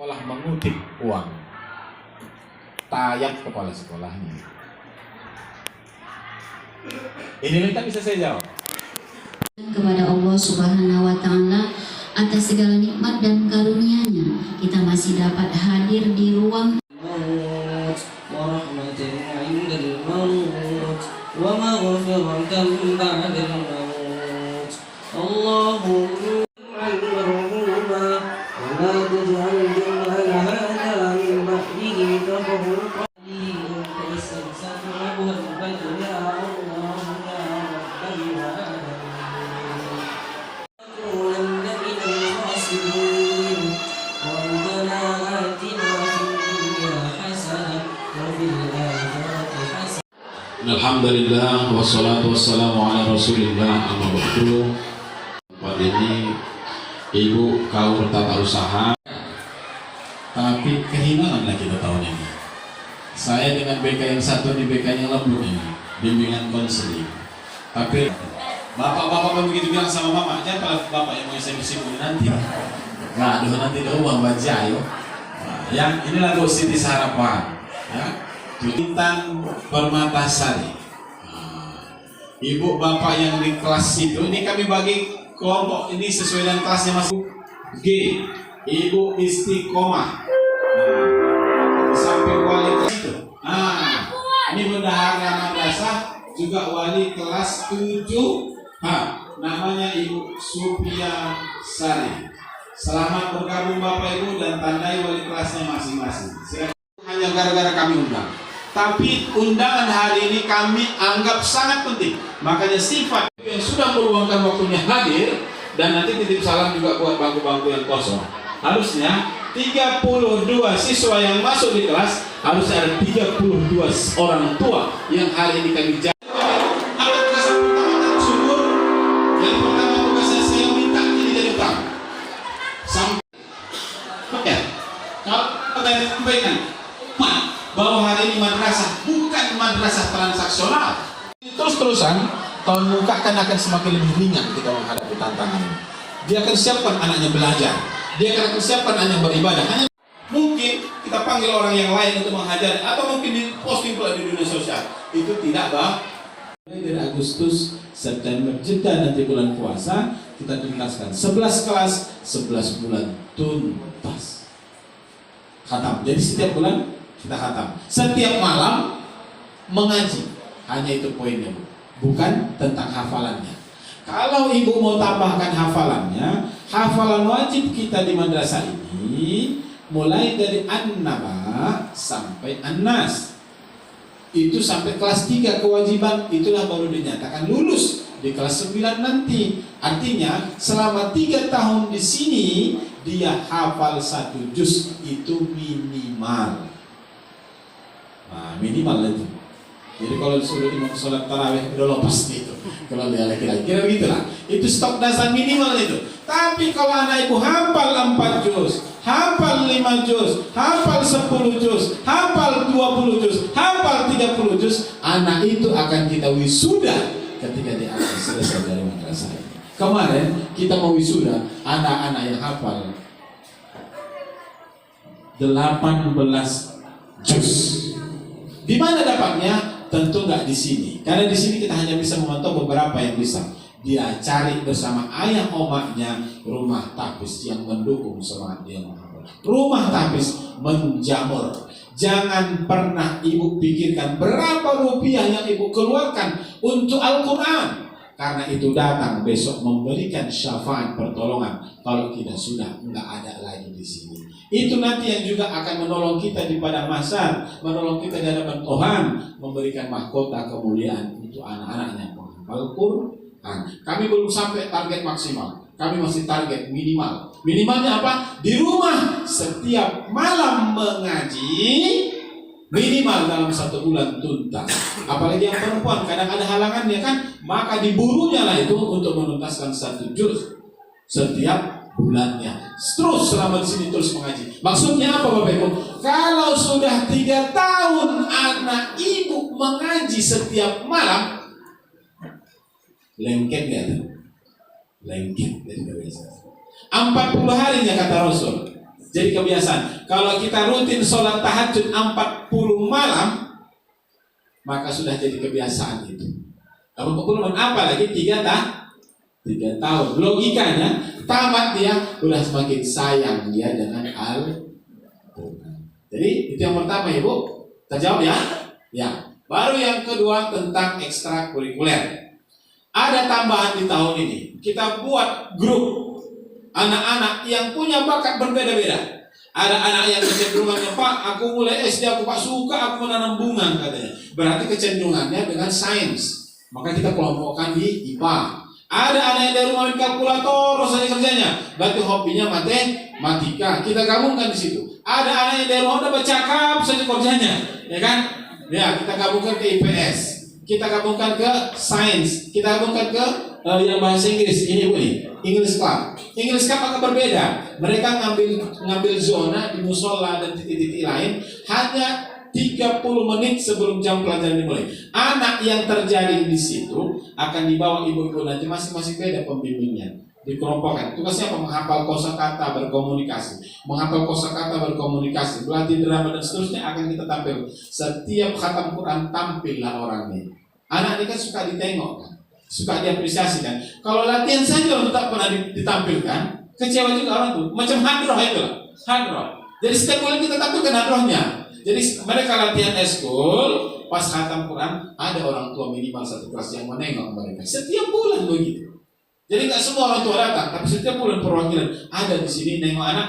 sekolah mengutip uang, tayang kepala sekolahnya. Ini kita bisa saya jawab. Kepada Allah Subhanahu wa Ta'ala atas segala nikmat dan karunia-Nya, kita masih dapat hadir di ruang Alhamdulillah wassalatu wassalamu ala rasulillah amma ba'du. Tempat ini ibu kaum bertata usaha, tapi kehilanganlah kita tahun ini. Saya dengan BK yang satu di BK yang lembut ini, bimbingan konseling. Tapi bapak-bapak begitu bilang sama mama, jangan bapak yang mau saya bersihkan nanti. Nggak, nanti ada uang baca yo. Yang inilah lagu Siti Harapan, ya. Bintang Permatasari. Ibu bapak yang di kelas itu, ini kami bagi kelompok ini sesuai dengan kelasnya masuk. G, Ibu Istiqomah. Sampai wali kelas itu. Ini bendahara madrasah, juga wali kelas 7. Namanya Ibu Supia Sari. Selamat bergabung Bapak Ibu dan tandai wali kelasnya masing-masing. Hanya gara-gara kami undang. Tapi undangan hari ini kami anggap sangat penting. Makanya sifat yang sudah meluangkan waktunya hadir, dan nanti titip salam juga buat bangku-bangku yang kosong. Harusnya 32 siswa yang masuk di kelas, harusnya ada 32 orang tua yang hari ini kami jaga. Alat kelas pertama subur. Yang pertama tugasnya saya minta ini jadi utang. Sampai kalau kalian sampaikan bahwa hari ini madrasah bukan madrasah transaksional. Terus-terusan tahun muka akan semakin lebih ringan kita menghadapi tantangan. Dia akan siapkan anaknya belajar, dia akan siapkan anaknya beribadah. Mungkin kita panggil orang yang lain untuk mengajar, atau mungkin di posting pula di dunia sosial. Itu tidak dari Agustus, September, jeda nanti bulan puasa kita tuntaskan 11 kelas, 11 bulan tuntas khatam. Jadi setiap bulan kita khatam, setiap malam mengaji. Hanya itu poinnya, Bu. Bukan tentang hafalannya. Kalau ibu mau tambahkan hafalannya, hafalan wajib kita di madrasah ini mulai dari An-Naba sampai An-Nas. Itu sampai kelas 3 kewajiban, itulah baru dinyatakan lulus di kelas 9 nanti. Artinya selama 3 tahun di sini dia hafal 1 juz itu minimal. Minimal itu. Jadi kalau disuruh imam sholat tarawih udah lepas gitu. Kalau dia laki-laki kira begitulah. Itu stok dasar minimal itu. Tapi kalau anak ibu hafal 4 juz, hafal 5 juz, hafal 10 juz, hafal 20 juz, hafal 30 juz, anak itu akan kita wisuda ketika dia akan selesai dari madrasah ini. Kemarin kita mau wisuda anak-anak yang hafal 18 juz. Di mana dapatnya? Tentu nggak di sini. Karena di sini kita hanya bisa memantau beberapa yang bisa. Dia cari bersama ayah omaknya rumah tahfiz yang mendukung semangat dia menghafal. Rumah tahfiz menjamur. Jangan pernah ibu pikirkan berapa rupiah yang ibu keluarkan untuk Al-Quran. Karena itu datang besok memberikan syafaat pertolongan kalau kita sudah nggak ada lagi di sini. Itu nanti yang juga akan menolong kita di padang mahsyar, menolong kita di hadapan Tuhan, memberikan mahkota kemuliaan untuk anak-anaknya menghafal Quran. Kami belum sampai target maksimal, kami masih target minimal. Minimalnya apa? Di rumah setiap malam mengaji minimal dalam 1 bulan tuntas. Apalagi yang perempuan kadang ada halangannya kan, maka diburunya lah itu untuk menuntaskan 1 juz setiap bulannya. Terus selama di sini terus mengaji. Maksudnya apa Bapak Ibu? Kalau sudah 3 tahun anak ibu mengaji setiap malam, lengket gak tuh? Lengket dari biasa. 40 harinya kata Rasul. Jadi kebiasaan. Kalau kita rutin sholat tahajud 40 malam, maka sudah jadi kebiasaan itu. 40 malam, apalagi 3 tahun. Logikanya, tamat dia udah semakin sayang dia dengan Al-Quran. Jadi itu yang pertama, Ibu. Terjawab ya? Ya. Baru yang kedua tentang ekstrakurikuler. Ada tambahan di tahun ini. Kita buat grup anak-anak yang punya bakat berbeda-beda. Ada anak yang kecenderungannya, Pak, aku mulai SD, aku Pak suka aku menanam bunga katanya. Berarti kecenderungannya dengan sains. Maka kita kelompokkan di IPA. Ada anak yang dari rumah main kalkulator saja kerjanya. Berarti hobinya matematika. Kita gabungkan di situ. Ada anak yang dari rumah udah bercakap saja kerjanya, ya kan? Ya, kita gabungkan ke IPS. Kita gabungkan ke sains. Kita gabungkan ke yang bahasa Inggris. Ini Bu nih, English Club. English Club akan berbeda. Mereka ngambil zona di musola dan titik-titik lain hanya 30 menit sebelum jam pelajaran dimulai. Anak yang terjaring di situ akan dibawa ibu-ibu, nanti masing-masing beda pembimbingnya. Dikelompokkan. Tugasnya apa? Menghafal kosakata berkomunikasi. Menghafal kosakata berkomunikasi, berlatih drama dan seterusnya akan kita tampil. Setiap khatam Quran tampillah orangnya. Anak ini kan suka ditengok kan, suka diapresiasi kan. Kalau latihan saja orang tak pernah ditampilkan, kecewa juga orang tuh. Macam hadroh itu lah, hadroh. Jadi setiap bulan kita tampilkan hadrohnya. Jadi mereka latihan eskul, pas khatam Quran ada orang tua minimal 1 kelas yang menengok mereka. Setiap bulan begitu. Jadi nggak semua orang tua datang, tapi setiap bulan perwakilan ada di sini nengok anak.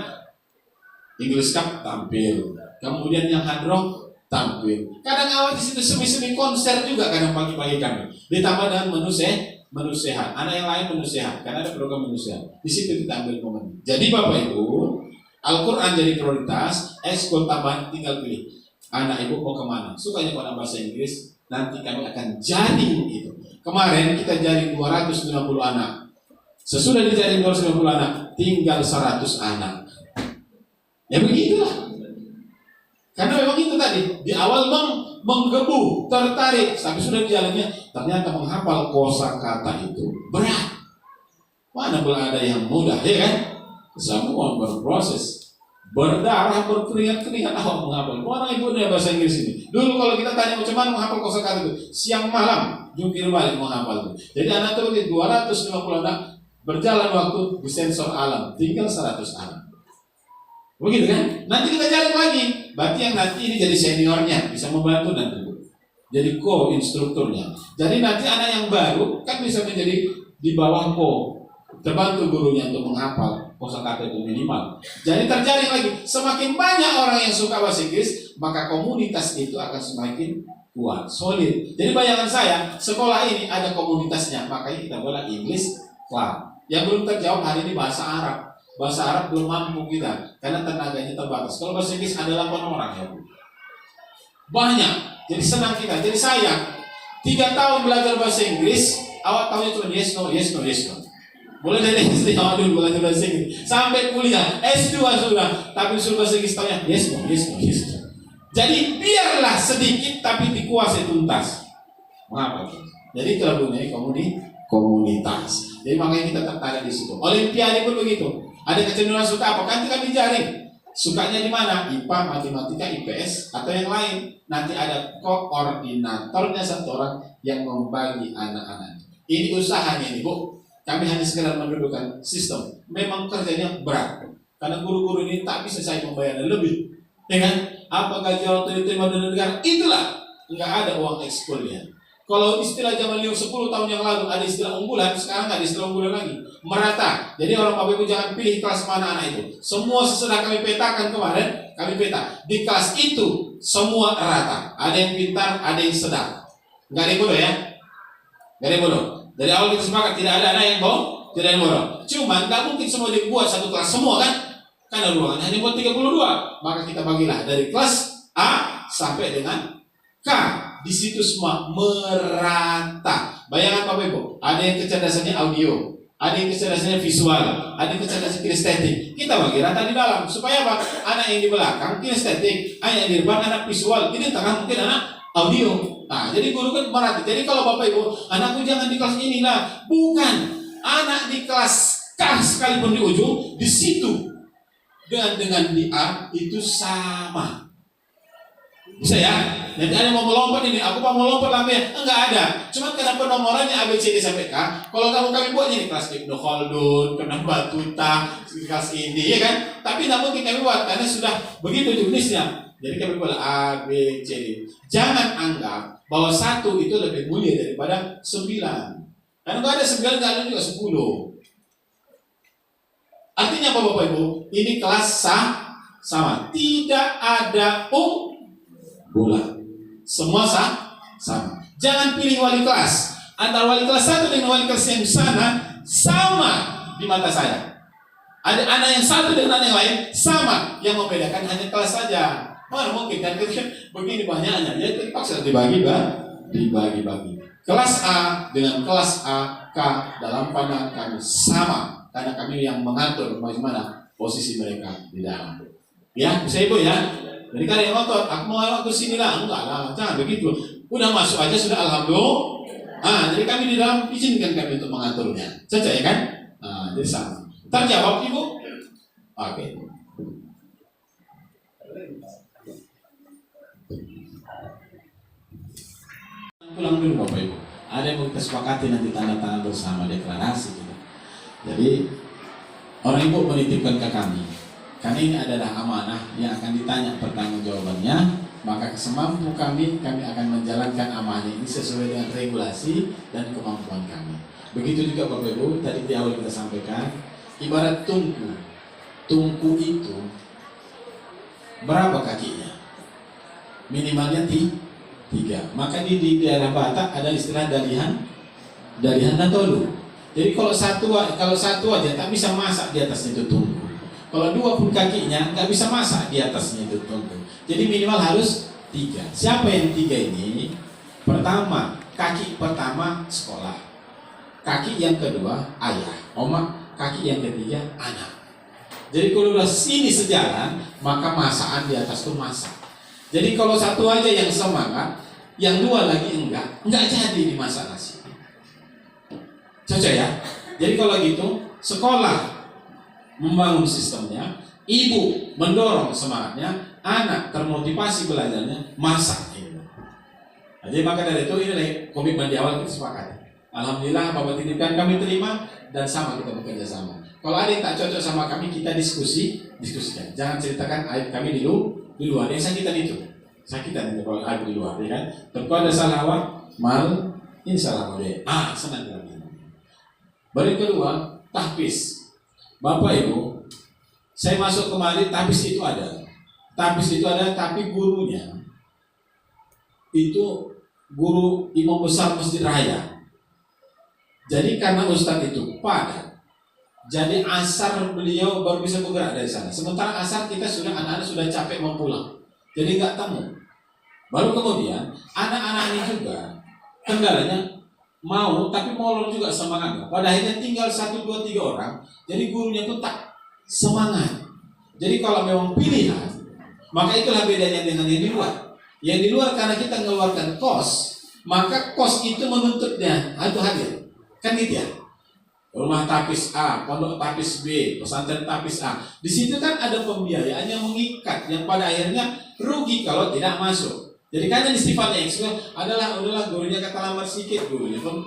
English Cup tampil, kemudian yang hadroh tampil. Kadang awal di situ semi-semi konser juga kadang pagi-pagi kami. Ditambah dengan menu sehat. Anak yang lain menu sehat, karena ada program menu sehat. Di situ kita ambil momen. Jadi Bapak Ibu, Al-Quran jadi prioritas, ekskul tambahan tinggal pilih. Anak ibu mau kemana? Sukanya pada bahasa Inggris, nanti kami akan jaring itu. Kemarin kita jaring 250 anak. Sesudah dijaring 250 anak, tinggal 100 anak. Ya begitulah. Karena memang itu tadi, di awal menggebu, tertarik, tapi sudah di jalannya, ternyata menghafal kosakata itu berat. Mana boleh ada yang mudah, ya kan? Semua berproses, berdarah, berkeringat-keringat awak menghafal. Orang ibunya bahasa Inggris ini. Dulu kalau kita tanya macam mana menghafal kosakata itu, siang malam jungkir balik menghafal itu. Jadi anak tuh 250 anak berjalan waktu di sensor alam, tinggal 100 anak. Begitu kan? Nanti kita jaring lagi. Berarti yang nanti ini jadi seniornya, bisa membantu nanti. Jadi co-instrukturnya. Jadi nanti anak yang baru kan bisa menjadi di bawah terbantu gurunya untuk menghafal kosakata itu minimal. Jadi terjaring lagi. Semakin banyak orang yang suka bahasa Inggris, maka komunitas itu akan semakin kuat, solid. Jadi bayangan saya, sekolah ini ada komunitasnya, makanya kita buat English Club. Yang belum terjawab hari ini bahasa Arab. Bahasa Arab belum mampu kita karena tenaganya terbatas. Kalau bahasa Inggris ada 8 orang ya Bu. Banyak. Jadi senang kita. Jadi sayang 3 tahun belajar bahasa Inggris, awak tahunya cuma yes no, yes no, yes no. Boleh dari SD awal dulu belajar bahasa Inggris sampai kuliah S2 sudah, tapi suruh bahasa Inggris tahunya yes no, yes no, yes no. Jadi biarlah sedikit tapi dikuasai tuntas. Mengapa? Jadi itulah gunanya komunitas. Jadi makanya kita tertarik di situ. Olimpiade pun begitu. Ada kecenderungan suka apa? Kan kita dijaring. Sukanya di mana? IPA, matematika, IPS atau yang lain. Nanti ada koordinatornya 1 orang yang membagi anak-anak. Ini usahanya ini Bu. Kami hanya sekedar mendudukan sistem. Memang kerjanya berat. Karena guru-guru ini tak bisa saya membayar lebih. Ya kan? Apa gaji orang diterima dari negara? Itulah. Enggak ada uang ekskulnya. Kalau istilah zaman 10 tahun yang lalu ada istilah unggulan, sekarang nggak ada istilah unggulan lagi. Merata. Jadi orang Bapak Ibu jangan pilih kelas mana anak itu. Semua sesudah kami petakan kemarin, kami peta. Di kelas itu semua rata. Ada yang pintar, ada yang sedang. Nggak ada yang bodoh ya. Nggak ada yang bodoh. Dari awal kita sepakat tidak ada anak yang bodoh, tidak ada yang bodoh. Cuman nggak mungkin semua dibuat 1 kelas semua kan? Karena ruangan hanya buat 32. Maka kita bagilah dari kelas A sampai dengan K. Di situ semua merata. Bayangan Bapak Ibu, ada yang kecerdasannya audio, ada yang kecerdasannya visual, ada yang kecerdasannya kinestetik. Kita bagi rata di dalam. Supaya apa? Anak yang di belakang kinestetik, anak yang di depan anak visual, ini di tengah mungkin anak audio. Nah, jadi guru kan merata. Jadi kalau Bapak Ibu, anakku jangan di kelas ini lah. Bukan. Anak di kelas K sekalipun di ujung, di situ dengan di A itu sama. Bisa ya? Nanti ada mau melompat ini, aku mau melompat lah ya. Enggak ada. Cuma karena penomorannya A, B, C, D sampai K. Kalau kami buat ini kelas Ibnu Khaldun, kelas Batuta, kelas ini, ya kan? Tapi tidak mungkin kami buat karena sudah begitu jenisnya. Jadi kami buat A, B, C, D. Jangan anggap bahwa 1 itu lebih mulia daripada 9. Karena kalau ada 9 nggak ada juga 10. Artinya apa Bapak Ibu? Ini kelas sama. Tidak ada unggulan. Semua sama. Jangan pilih wali kelas. Antara wali kelas 1 dengan wali kelas yang sana sama di mata saya. Ada anak yang satu dengan anak yang lain sama. Yang membedakan hanya kelas saja. Mana mungkin kan begini banyaknya. Ya terpaksa dibagi. Kelas A dengan kelas A, K dalam pandangan kami sama. Karena kami yang mengatur bagaimana posisi mereka di dalam. Ya, bisa Ibu ya. Jadi kalau yang ngotot, aku mau lewat ke sini lah, enggak lah, jangan begitu. Udah masuk aja sudah alhamdulillah. Jadi kami di dalam izinkan kami untuk mengaturnya. Saja ya kan? Jadi sama. Terjawab Ibu? Oke. Pulang dulu Bapak Ibu. Ada yang mau kita sepakati nanti tanda tangan bersama deklarasi kita. Jadi orang Ibu menitipkan ke kami. Karena ini adalah amanah yang akan ditanya pertanggungjawabannya, maka semampu kami akan menjalankan amanah ini sesuai dengan regulasi dan kemampuan kami. Begitu juga Bapak Ibu, tadi di awal kita sampaikan, ibarat tungku. Tungku itu berapa kakinya? Minimalnya 3. Maka di daerah Batak ada istilah dalihan dan tolu. Jadi kalau satu aja tak bisa masak di atasnya itu tungku. Kalau 2 pun kakinya nggak bisa masak di atasnya itu tungku. Jadi minimal harus 3. Siapa yang 3 ini? Pertama, kaki pertama sekolah. Kaki yang kedua ayah, oma. Kaki yang ketiga anak. Jadi kalau udah sini sejalan, maka masakan di atas itu masak. Jadi kalau satu aja yang semangat, yang 2 lagi enggak jadi dimasak nasi. Cocok ya? Jadi kalau gitu, sekolah membangun sistemnya, ibu mendorong semangatnya, anak termotivasi belajarnya, masak. Jadi maka dari itu ini komitmen di awal kita sepakat. Alhamdulillah Bapak titipkan kami terima dan sama kita bekerja sama. Kalau ada yang tak cocok sama kami, kita diskusikan. Jangan ceritakan aib kami di luar. Yang sakitan itu. Sakitan itu kalau aib di luar, ya kan? Tapi kalau ada salah awak, mal, insyaallah boleh. Senang kami. Baru kedua, tahfiz. Bapak Ibu, saya masuk kemarin, tahfiz itu ada. Tahfiz itu ada, tapi gurunya itu guru imam besar Masjid Raya. Jadi karena ustadz itu padat, jadi asar beliau baru bisa bergerak dari sana. Sementara asar kita sudah anak-anak sudah capek mau pulang, jadi nggak temu. Baru kemudian anak-anak ini juga kendalanya mau, tapi molor juga semangatnya. Pada akhirnya tinggal 1, 2, 3 orang. Jadi gurunya itu tak semangat. Jadi kalau memang pilihan, maka itulah bedanya dengan yang di luar. Yang di luar karena kita mengeluarkan kos, maka kos itu menuntutnya itu hadir. Kan gitu ya. Rumah tahfiz A, pondok tahfiz B, pesantren tahfiz A. Di situ kan ada pembiayaan yang mengikat, yang pada akhirnya rugi kalau tidak masuk. Jadi karena sifatnya eksklusif adalah gurunya kata lamar sedikit, gurunya pun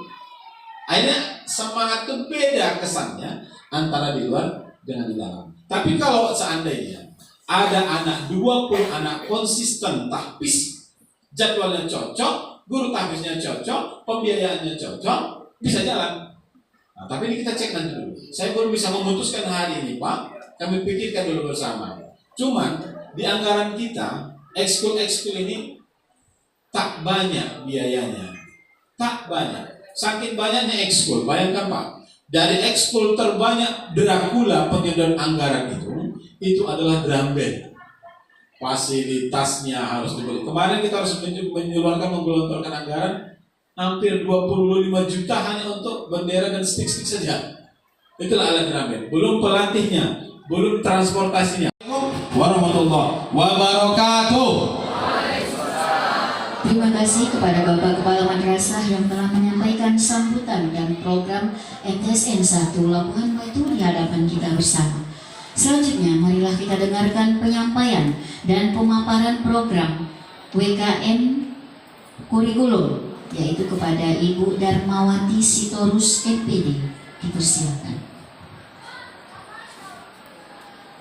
akhirnya semangat itu beda kesannya antara di luar dengan di dalam. Tapi kalau seandainya ada anak 20 anak konsisten tahfiz, jadwalnya cocok, guru tahfiznya cocok, pembiayaannya cocok, bisa jalan. Tapi ini kita cek nanti dulu. Saya baru bisa memutuskan hari ini Pak, kami pikirkan dulu bersama. Cuman di anggaran kita ekskul ini tak banyak biayanya, tak banyak. Saking banyaknya ekskul, bayangkan Pak, dari ekskul terbanyak Dracula penyedot anggaran itu adalah drum band. Fasilitasnya harus dibeli. Kemarin kita harus menggelontorkan anggaran hampir 25 juta hanya untuk bendera dan stick-stick saja. Itulah alat drum band. Belum pelatihnya, belum transportasinya. Warahmatullahi wabarakatuh. Terima kasih kepada Bapak Kepala Madrasah yang telah menyampaikan sambutan dan program MTSN 1 Labuhan Batu di hadapan kita bersama. Selanjutnya, marilah kita dengarkan penyampaian dan pemaparan program WKM kurikulum, yaitu kepada Ibu Darmawati Sitorus MPD. Dipersilakan.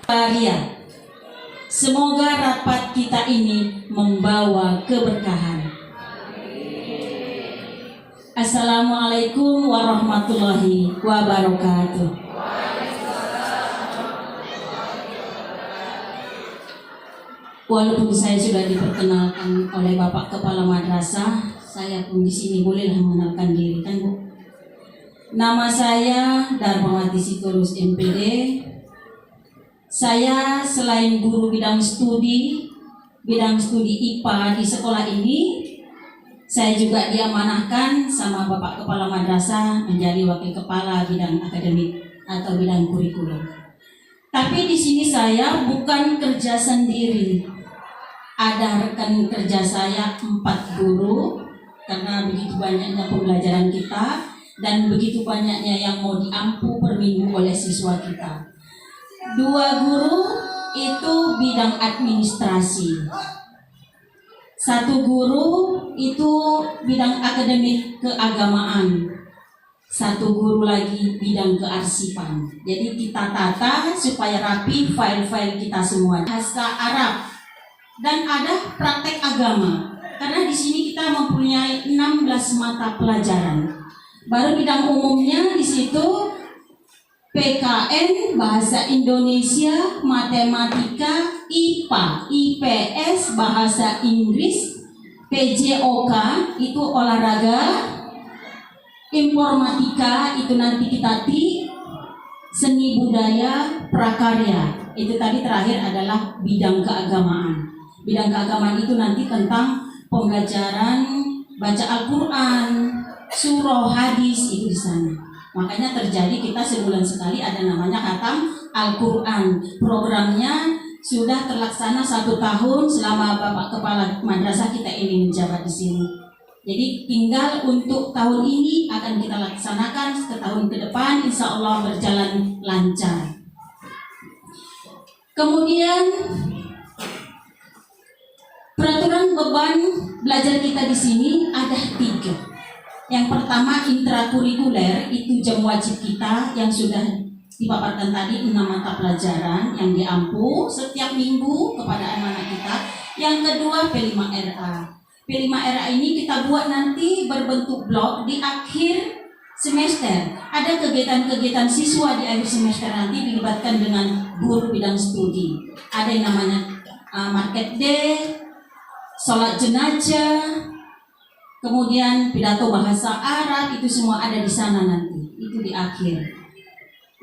Maria, semoga rapat kita ini membawa keberkahan. Assalamualaikum warahmatullahi wabarakatuh. Walaupun saya sudah diperkenalkan oleh Bapak Kepala Madrasah, saya pun di sini bolehlah mengenalkan diri, kan Bu? Nama saya Darmawati Sitorus MPD. Saya selain guru bidang studi IPA di sekolah ini, saya juga diamanahkan sama Bapak Kepala Madrasah menjadi wakil kepala bidang akademik atau bidang kurikulum. Tapi di sini saya bukan kerja sendiri. Ada rekan kerja saya 4 guru, karena begitu banyaknya pembelajaran kita dan begitu banyaknya yang mau diampu per minggu oleh siswa kita. 2 guru itu bidang administrasi. 1 guru itu bidang akademik keagamaan. 1 guru lagi bidang kearsipan. Jadi kita tata supaya rapi file-file kita semua. Bahasa Arab dan ada praktek agama. Karena di sini kita mempunyai 16 mata pelajaran. Baru bidang umumnya di situ PKN, Bahasa Indonesia, Matematika, IPA, IPS, Bahasa Inggris, PJOK itu olahraga, Informatika itu nanti kita seni budaya, prakarya. Itu tadi terakhir adalah bidang keagamaan. Bidang keagamaan itu nanti tentang pembelajaran baca Al-Quran, surah, hadis itu di sana. Makanya terjadi kita sebulan sekali ada namanya khatam Al-Quran. Programnya sudah terlaksana 1 tahun selama Bapak Kepala Madrasah kita ini menjabat di sini. Jadi tinggal untuk tahun ini akan kita laksanakan ke tahun ke depan, insya Allah berjalan lancar. Kemudian peraturan beban belajar kita di sini ada 3. Yang pertama intrakurikuler, itu jam wajib kita yang sudah dipaparkan tadi 6 mata pelajaran yang diampu setiap minggu kepada anak-anak kita. Yang kedua P5RA. P5RA ini kita buat nanti berbentuk blok di akhir semester. Ada kegiatan-kegiatan siswa di akhir semester nanti dilibatkan dengan guru bidang studi. Ada yang namanya market day, sholat jenazah, kemudian pidato bahasa Arab, itu semua ada di sana nanti. Itu di akhir.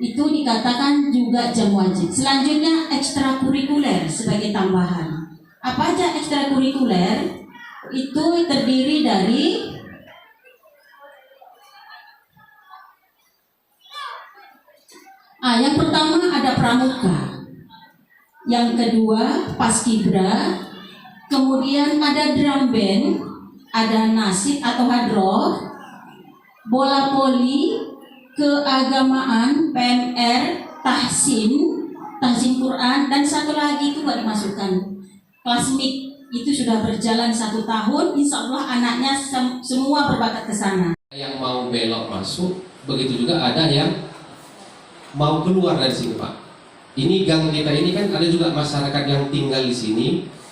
Itu dikatakan juga jam wajib. Selanjutnya ekstrakurikuler sebagai tambahan. Apa aja ekstrakurikuler? Itu terdiri dari yang pertama ada pramuka, yang kedua paskibra, kemudian ada drum band, ada nasib atau hadroh, bola voli, keagamaan, PMR, tahsin Quran, dan satu lagi itu baru dimasukkan kelas MIK. Itu sudah berjalan 1 tahun, insya Allah anaknya semua berbakat ke sana. Yang mau belok masuk, begitu juga ada yang mau keluar dari sini Pak. Ini gang kita ini kan ada juga masyarakat yang tinggal di sini,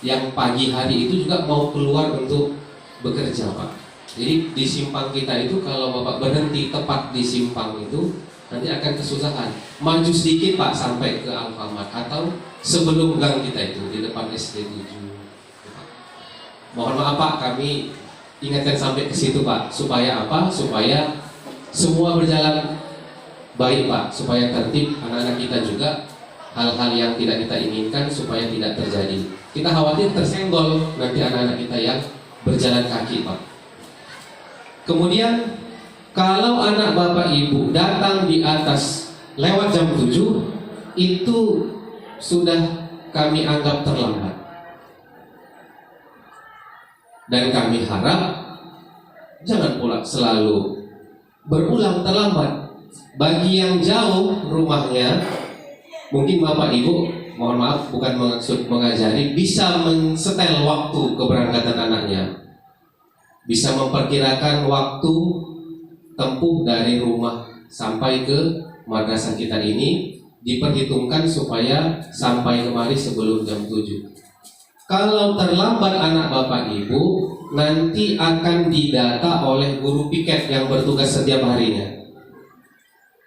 yang pagi hari itu juga mau keluar untuk bekerja Pak. Jadi di simpang kita itu kalau Bapak berhenti tepat di simpang itu nanti akan kesusahan. Maju sedikit Pak sampai ke Alfamart atau sebelum gang kita itu di depan SD 7. Mohon maaf Pak, kami ingatkan sampai ke situ Pak, supaya apa? Supaya semua berjalan baik Pak, supaya tertib anak-anak kita juga, hal-hal yang tidak kita inginkan supaya tidak terjadi. Kita khawatir tersenggol nanti anak-anak kita yang berjalan kaki Pak. Kemudian kalau anak Bapak Ibu datang di atas lewat jam 7, itu sudah kami anggap terlambat. Dan kami harap jangan pula selalu berulang terlambat. Bagi yang jauh rumahnya, mungkin Bapak Ibu, mohon maaf bukan maksud mengajari, bisa mensetel waktu keberangkatan anaknya, bisa memperkirakan waktu tempuh dari rumah sampai ke madrasah kita ini, diperhitungkan supaya sampai kemari sebelum jam 7. Kalau terlambat anak Bapak Ibu, nanti akan didata oleh guru piket yang bertugas setiap harinya.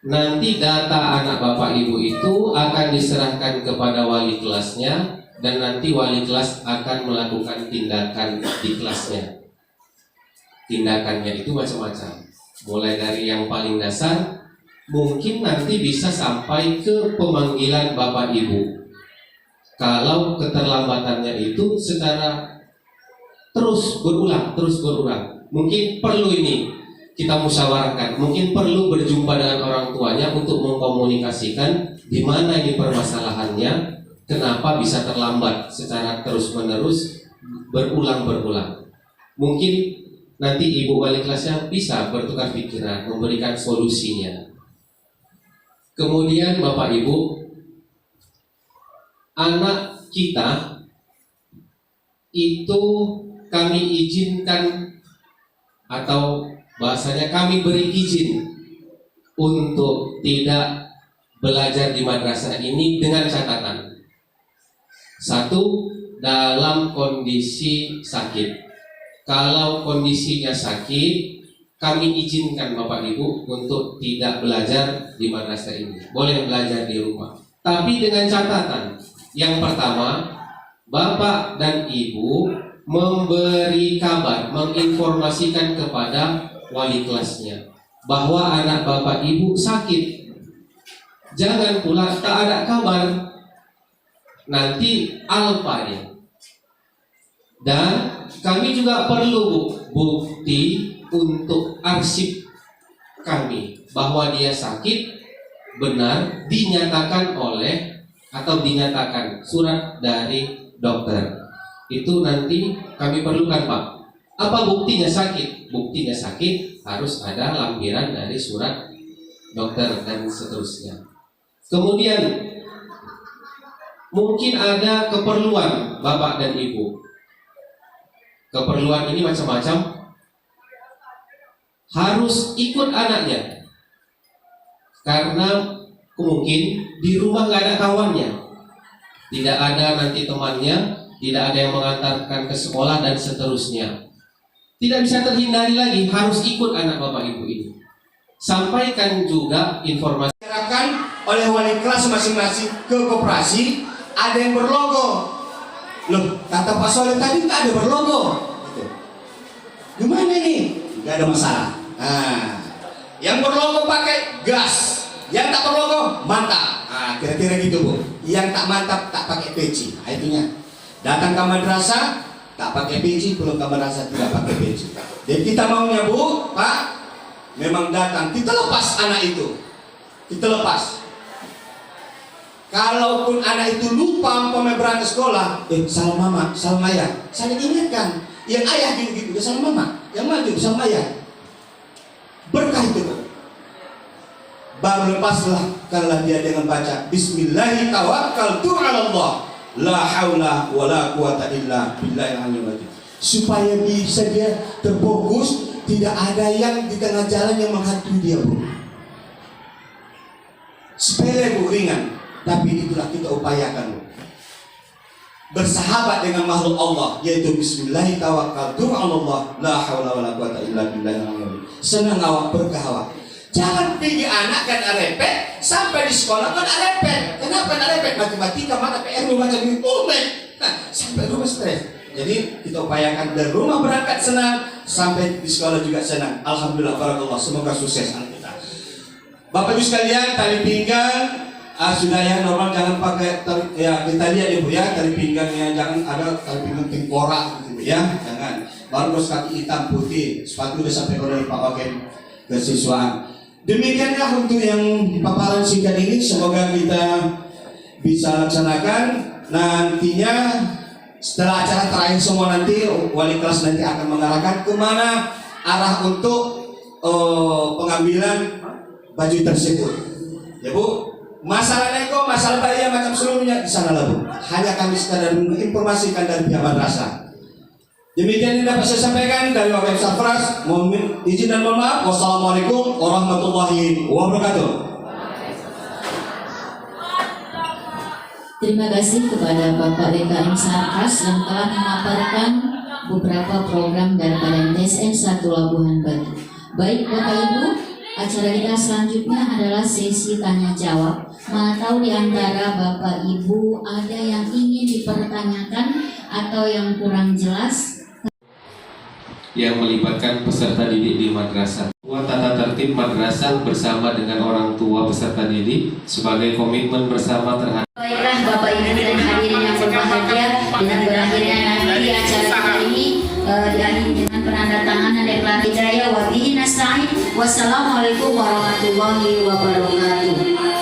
Nanti data anak Bapak Ibu itu akan diserahkan kepada wali kelasnya, dan nanti wali kelas akan melakukan tindakan di kelasnya. Tindakannya itu macam-macam, mulai dari yang paling dasar, mungkin nanti bisa sampai ke pemanggilan Bapak Ibu. Kalau keterlambatannya itu secara terus berulang, mungkin perlu ini kita musyawarahkan, mungkin perlu berjumpa dengan orang tuanya untuk mengkomunikasikan di mana ini permasalahannya, kenapa bisa terlambat secara terus-menerus berulang-berulang. Mungkin nanti ibu wali kelasnya bisa bertukar pikiran, memberikan solusinya. Kemudian Bapak Ibu, anak kita itu kami izinkan, atau bahasanya kami beri izin untuk tidak belajar di madrasah ini dengan catatan. Satu, dalam kondisi sakit. Kalau kondisinya sakit, kami izinkan Bapak Ibu untuk tidak belajar di madrasah ini. Boleh belajar di rumah. Tapi dengan catatan, yang pertama, Bapak dan Ibu memberi kabar, menginformasikan kepada wali kelasnya bahwa anak Bapak Ibu sakit. Jangan pula tak ada kabar, nanti alpanya. Dan kami juga perlu bukti untuk arsip kami bahwa dia sakit benar, dinyatakan oleh atau dinyatakan surat dari dokter. Itu nanti kami perlukan, Pak. Apa buktinya sakit? Buktinya sakit harus ada lampiran dari surat dokter dan seterusnya. Kemudian mungkin ada keperluan Bapak dan Ibu. Keperluan ini macam-macam. Harus ikut anaknya, karena mungkin di rumah nggak ada kawannya, tidak ada nanti temannya, tidak ada yang mengantarkan ke sekolah dan seterusnya. Tidak bisa terhindari lagi, harus ikut anak Bapak Ibu ini. Sampaikan juga informasi oleh wali kelas masing-masing ke koperasi, ada yang berlogo. Loh, kata Pak Soleh tadi nggak ada berlogo. Gitu. Gimana nih? Nggak ada masalah. Nah, yang berlogo pakai gas, yang tak berlogo mantap. Nah, kira-kira gitu Bu. Yang tak mantap tak pakai peci. Nah, itunya. Datang ke madrasah tak pakai peci, pulang ke madrasah tidak pakai peci. Jadi kita maunya Bu, Pak, memang datang kita lepas anak itu, kita lepas. Kalaupun anak itu lupa umpamanya berangkat sekolah, salam mama, salam ayah, saya ingatkan, yang ayah gitu-gitu, salam mama, yang maju salam ayah. Berkah itu, baru lepaslah kalau dia dengan baca Bismillahirrahmanirrahim tawakkaltu 'ala Allah la haula wala quwata illa billahil aliyyil azim, supaya bisa dia terfokus, tidak ada yang di tengah jalan yang menghantui dia Bu. Sepele Bu, ringan, tapi itulah kita upayakan Bu. Bersahabat dengan makhluk Allah, yaitu Bismillahirrahmanirrahim tawakkaltu 'ala Allah la haula wala quwata illa billahil aliyyil azim. Senang awak, berkah awak. Jangan pergi anak kan repet, sampai di sekolah kan repet. Kenapa kan repet? Matematika, mata PR, macam ini, nah, sampai rumah stres. Jadi kita upayakan dari rumah berangkat senang, sampai di sekolah juga senang. Alhamdulillah, barakallah, semoga sukses anak kita. Bapak Ibu sekalian, tali pinggang sudah ya normal, jangan pakai ya kita lihat ya Bu ya, tali pinggangnya jangan ada tali pinggang tengkorak gitu ya, jangan. Baru terus kaki hitam putih, sepatu udah sampai oleh Pak Wakil kesiswaan. Demikianlah untuk yang paparan singkat ini, semoga kita bisa laksanakan. Nantinya setelah acara terakhir semua nanti wali kelas nanti akan mengarahkan kemana arah untuk pengambilan baju tersebut ya Bu. Masalah nego, masalah bayar macam seluruhnya di sana lah Bu. Hanya kami sekadar menginformasikan dari pihak madrasah. Demikian yang dapat saya sampaikan dari Wakil Safras. Mohon izin dan mohon maaf. Wassalamualaikum warahmatullahi wabarakatuh. Terima kasih kepada Bapak BKM Sarkas yang telah memaparkan beberapa program daripada MTSN 1 Labuhan Batu. Baik Bapak Ibu, acara kita selanjutnya adalah sesi tanya jawab. Mana tahu di antara Bapak Ibu ada yang ingin dipertanyakan atau yang kurang jelas? Yang melibatkan peserta didik di madrasah. Tata tertib madrasah bersama dengan orang tua peserta didik sebagai komitmen bersama terhadap. Baiklah Bapak Ibu dan hadirin yang berbahagia, dengan berakhirnya nanti acara kali ini diakhiri dengan penandatanganan deklarasi Hidayah wa bihi nasta'in. Wassalamualaikum warahmatullahi wabarakatuh.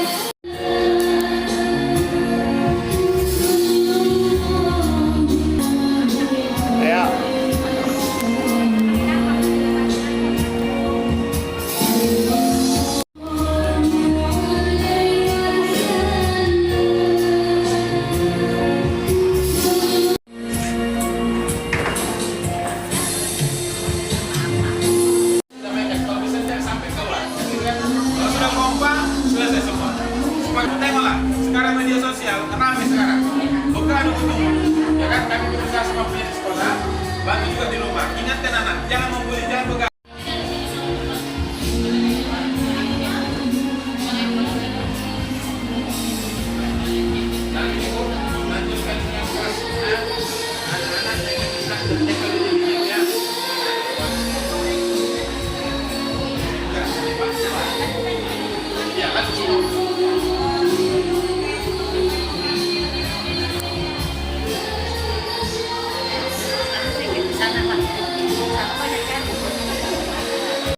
Sekarang media sosial ramai sekarang. Bukan untuk ya kan, kami berusaha sama punya di sekolah, bantu juga di rumah. Ingatkan anak, jangan membuli, jangan begal. Nanti ibu lanjutkan dengan kelasnya. Anak-anak jangan bisa teknologi ya. Ya, lanjut.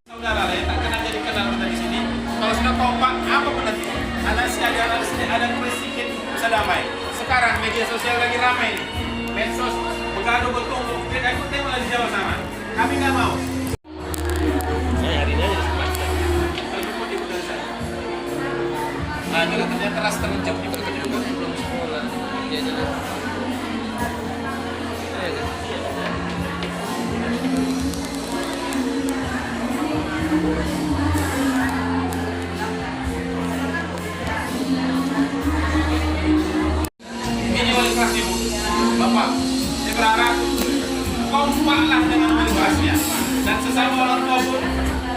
Saudara lain tak kenal jadi kenal kita di sini. Kalau sudah kompak, apa pun nanti ada sedikit bisa damai. Sekarang media sosial lagi ramai nih. Medsos begaduh bertumpuk. Kita ikut malah di Jawa sana. Kami nggak mau. Saya hari ini aja terjemput ibu dari saya. Nah, juga ternyata ras terucap di berkat juga belum sekolah. Dia jelas. Ini wali kelas ibu, bapak, saya berharap kompaklah dengan wali kelasnya dan sesama orang tua pun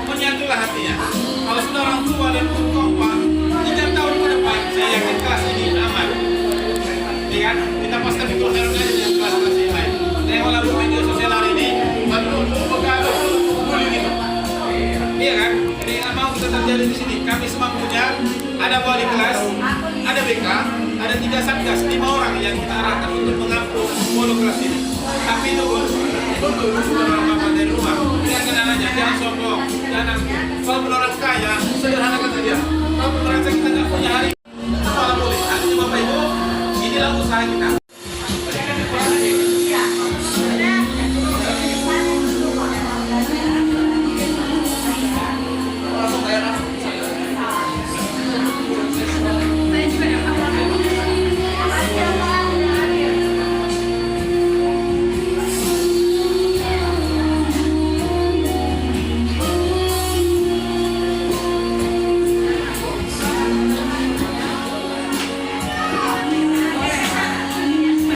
menyatulah hatinya. Kalau sudah orang tua dan pun kompak, 3 tahun ke depan saya yakin kelas ini aman. Ya kan? Kita pasti berharap aja dengan kelas-kelas yang lain. Saya walaupun media sosial hari ini bertumpuk begaduh, bully gitu. Iya kan? Jadi nggak mau kita terjadi di sini. Kami semua punya ada wali kelas, ada BK, ada 3 satgas, 5 orang yang kita arahkan untuk mengampu polo kelas ini. Tapi itu pun untuk orang bapak dari rumah. Ingatkan anaknya, jangan sombong, jangan. Kalau orang kaya, sederhanakan saja. Kalau merasa kita nggak punya hari, malah boleh. Artinya bapak ibu, inilah usaha kita.